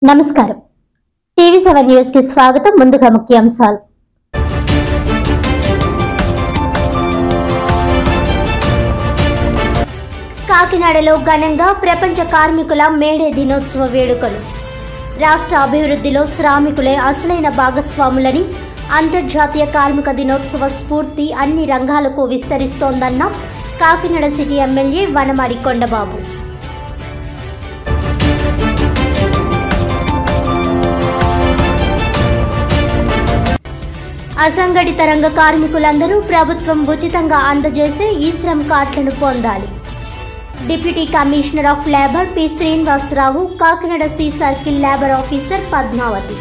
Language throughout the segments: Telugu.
నమస్కారం టీవీ7 న్యూస్ కి స్వాగతం। ముందుగా ముఖ్యాంశాలు। కాకినాడలో ఘనంగా ప్రపంచ కార్మికుల మేడే దినోత్సవ వేడుకలు। రాష్ట్ర అభివృద్ధిలో శ్రామికులే అసలైన భాగస్వాములని అంతర్జాతీయ కార్మిక దినోత్సవ స్ఫూర్తి అన్ని రంగాలకు విస్తరిస్తోందన్న కాకినాడ సిటీ ఎమ్మెల్యే వనమాడి కొండబాబు। అసంఘటిత రంగ కార్మికులందరూ ప్రభుత్వం ఉచితంగా అందజేసే ఈ శ్రమ్ కార్డులను పొందాలి। Deputy commissioner of labour P Srinivasa Rao, Kakinada C circle labour officer Padmavathi.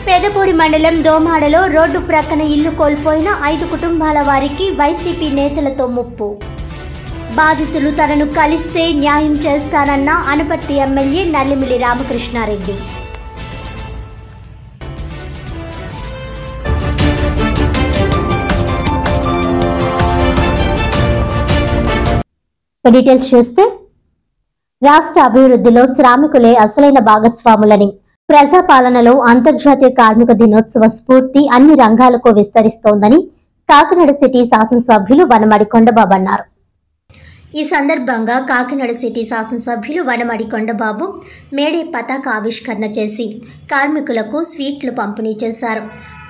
Pedapudi మండలం దోమాడలో రోడ్డు ప్రక్కన ఇల్లు కోల్పోయిన 5 కుటుంబాల వారికి వైసీపీ నేతలతో ముప్పు। బాధితులు తనను కలిస్తే న్యాయం చేస్తానన్న అనపర్తి ఎమ్మెల్యే నల్లిమిలి రామకృష్ణారెడ్డి। డీటెయిల్స్ చూస్తే రాష్ట్ర అభివృద్ధిలో శ్రామికులే అసలైన భాగస్వాములని ప్రజాపాలనలో అంతర్జాతీయ కార్మిక దినోత్సవ స్ఫూర్తి అన్ని రంగాలకు విస్తరిస్తోందని కాకినాడ సిటీ శాసనసభ్యులు వనమాడి కొండబాబు అన్నారు। ఈ సందర్భంగా కాకినాడ సిటీ శాసనసభ్యులు వనమాడి కొండబాబు మేడే పతాక ఆవిష్కరణ చేసి కార్మికులకు స్వీట్లు పంపిణీ చేశారు।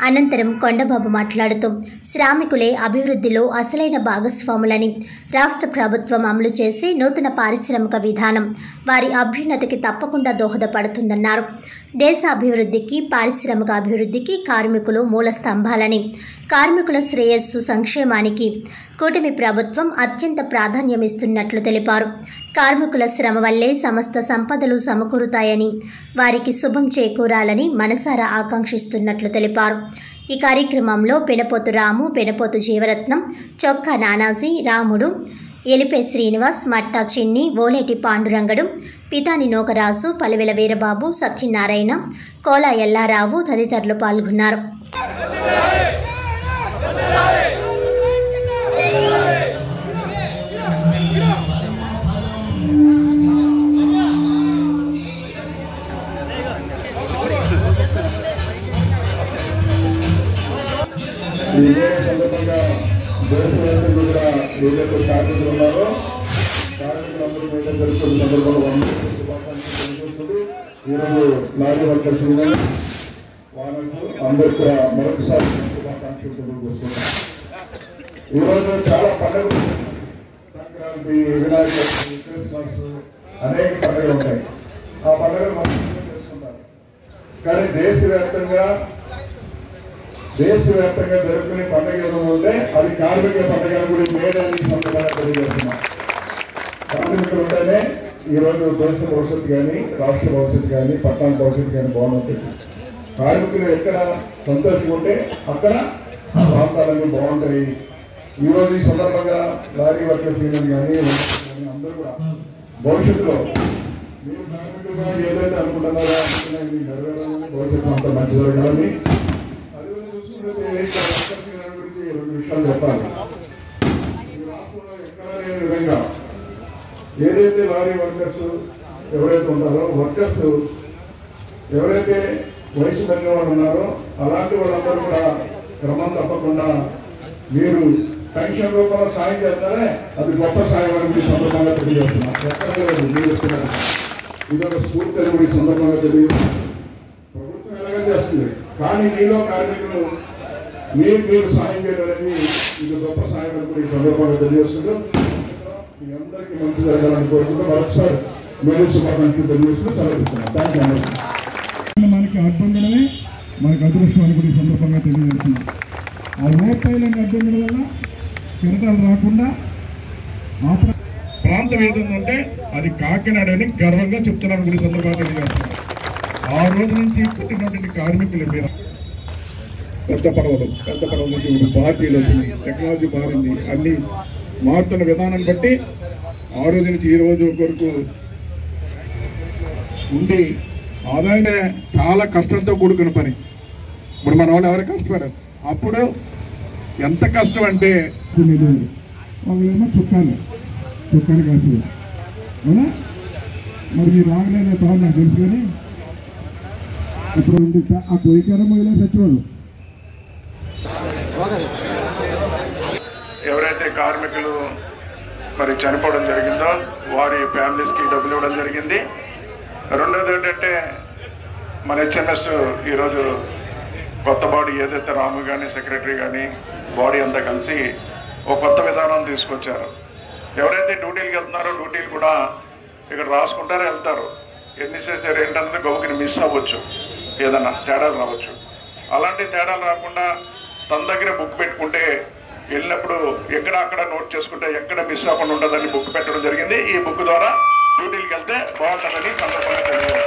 అనంతరం కొండబాబు మాట్లాడుతూ శ్రామికులే అభివృద్ధిలో అసలైన భాగస్వాములని రాష్ట్ర ప్రభుత్వం అమలు చేసే నూతన పారిశ్రామిక విధానం వారి అభ్యున్నతికి తప్పకుండా దోహదపడుతుందన్నారు। దేశ అభివృద్ధికి పారిశ్రామిక అభివృద్ధికి కార్మికులు మూల స్తంభాలని, కార్మికుల శ్రేయస్సు సంక్షేమానికి కూటమి ప్రభుత్వం అత్యంత ప్రాధాన్యమిస్తున్నట్లు తెలిపారు। కార్మికుల శ్రమ వల్లే సమస్త సంపదలు సమకూరుతాయని, వారికి శుభం చేకూరాలని మనసారా ఆకాంక్షిస్తున్నట్లు తెలిపారు। ఈ కార్యక్రమంలో పెనపోతు రాము, పెనపోతు జీవరత్నం, చొక్కా నానాజీ, రాముడు, ఎలిపే శ్రీనివాస్, మట్టా చిన్ని, ఓలేటి పాండురంగడు, పితాని నోకరాజు, పలివెల వీరబాబు, సత్యనారాయణ, కోలా ఎల్లారావు తదితరులు పాల్గొన్నారు। దేశవ్యాప్తంగా ఏదైతే కార్మికులు ఉన్నారో కార్మికులందరూ మేడం జరుగుతున్న సందర్భంలో శుభాకాంక్షలు తెలియజేస్తుంది। ఈరోజు లారీ వర్కర్స్ అందరికీ మరొకసారి శుభాకాంక్షలు తెలియజేస్తున్నాం। ఈరోజు చాలా పండుగలు, సంక్రాంతి, వినాయక చవితి, క్రిస్మస్ అనేక పండుగలు ఉంటాయి। ఆ పండుగలు మనం చేసుకుంటారు, కానీ దేశవ్యాప్తంగా జరుపుకునే పండుగ ఏదో ఉంటే అది కార్మిక పండుగ కూడా మేడానికి సందర్భంగా తెలియజేస్తున్నాం। కార్మికులు ఉంటేనే ఈరోజు దేశ భవిష్యత్తు కానీ, రాష్ట్ర భవిష్యత్తు కానీ, పట్టణ భవిష్యత్తు కానీ బాగుంటుంది। కార్మికులు ఎక్కడ సంతోషంగా ఉంటే అక్కడ ప్రాంతాలన్నీ బాగుంటాయి। ఈరోజు ఈ సందర్భంగా లారీ వర్కర్స్ కానీ అందరూ కూడా భవిష్యత్తులో మీరు కార్మికులుగా ఏదైతే అనుకుంటున్నారో మీ నెరవేరాలని, భవిష్యత్తు అంతా మంచి జరగాలని గురించి 2 విషయాలు చెప్పాలి। ఈ రాష్ట్రంలో ఎక్కడ లేని విధంగా ఏదైతే లారీ వర్కర్స్ ఎవరైతే ఉంటారో, వర్కర్స్ ఎవరైతే వయసు తగ్గిన వాళ్ళు ఉన్నారో అలాంటి వాళ్ళందరూ కూడా క్రమం తప్పకుండా మీరు పెన్షన్ రూపంలో సాయం చేస్తారే అది గొప్ప సాయం అని కూడా సందర్భంగా తెలియజేస్తున్నారు। ఎక్కడ లేదు మీరు ఇస్తున్నారు, ఇది ఒక స్ఫూర్తి అని కూడా సందర్భంగా తెలియజేస్తున్నారు। ప్రభుత్వం ఎలాగ చేస్తుంది, కానీ మీలో కార్మికులు మీరు సాయం చేయడం అనేది ఇది గొప్ప సాయం అని కూడా ఈ సందర్భంగా తెలియజేస్తుంటూ మీ అందరికీ మంచి జరగాలని కోరుకుంటూ మరొకసారి మీరు శుభాకాంక్షలు తెలియజేస్తూ సెలవిస్తున్నాం। Thank you. మనకి అడ్డుండడమే మనకు అదృష్టం అని కూడా ఈ సందర్భంగా తెలియజేస్తున్నాం। ఆ ఓపైలను అడ్డుండడం వల్ల కెరటాలు రాకుండా ఆ ప్రాంతం ఏదంటే అది కాకినాడ అని గర్వంగా చెప్తున్నాను కూడా ఈ సందర్భంగా తెలియజేస్తున్నాం। ఆ రోజు నుంచి పుట్టినటువంటి కార్మికుల మీద పెద్ద పడవలు నుంచి పార్టీలు వచ్చినాయి, టెక్నాలజీ మారింది, అన్ని మారుతున్న విధానాన్ని బట్టి ఆ రోజు నుంచి ఈ రోజు వరకు ఉండి ఆదాయం చాలా కష్టంతో కూడుకున్న పని। ఇప్పుడు మన వాళ్ళు ఎవరు కష్టపడారు, అప్పుడు ఎంత కష్టం అంటే వాళ్ళేమో చుక్కాను కాసు అవునా. మరి మీరు రాగలేనే తాను నాకు తెలుసు కానీ ఇప్పుడు ఆ కోరికరం ఇలా సచివాళ్ళు ఎవరైతే కార్మికులు మరి చనిపోవడం జరిగిందో వారి ఫ్యామిలీస్కి డబ్బులు ఇవ్వడం జరిగింది. రెండోది ఏంటంటే మన హెచ్ఎంఎస్ ఈరోజు కొత్త బాడీ ఏదైతే రాము కానీ సెక్రటరీ కానీ బాడీ అంతా కలిసి ఒక కొత్త విధానం తీసుకొచ్చారు. ఎవరైతే డ్యూటీలకు వెళ్తున్నారో డ్యూటీలు కూడా ఇక్కడ రాసుకుంటారో వెళ్తారు. ఎన్ని చేశారు ఏంటన్నది గౌకిని మిస్ అవ్వచ్చు, ఏదన్నా తేడాలు రావచ్చు. అలాంటి తేడాలు రాకుండా తన దగ్గర బుక్ పెట్టుకుంటే వెళ్ళినప్పుడు ఎక్కడ అక్కడ నోట్ చేసుకుంటే ఎక్కడ మిస్ అవ్వకుండా ఉండదని బుక్ పెట్టడం జరిగింది. ఈ బుక్ ద్వారా డ్యూటీలకు వెళ్తే బాగుంటుందని సందర్భంగా తెలియదు.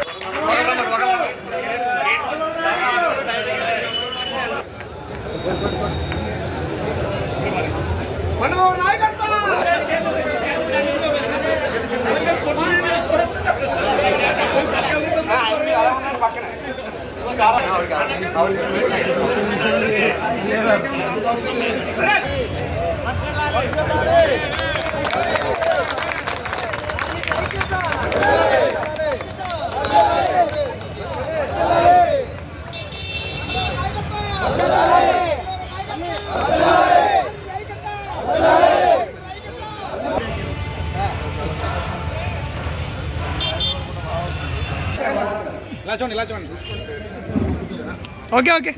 ఇలా చూడండి ఓకే ఓకే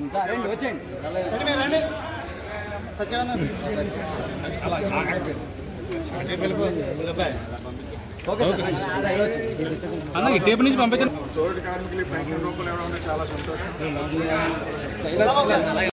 అన్న ఈ టేబుల్ నుంచి పంపించండి. తోటి కార్మికులు పెన్షన్ రూపాయలు ఇవ్వడం చాలా సంతోషం.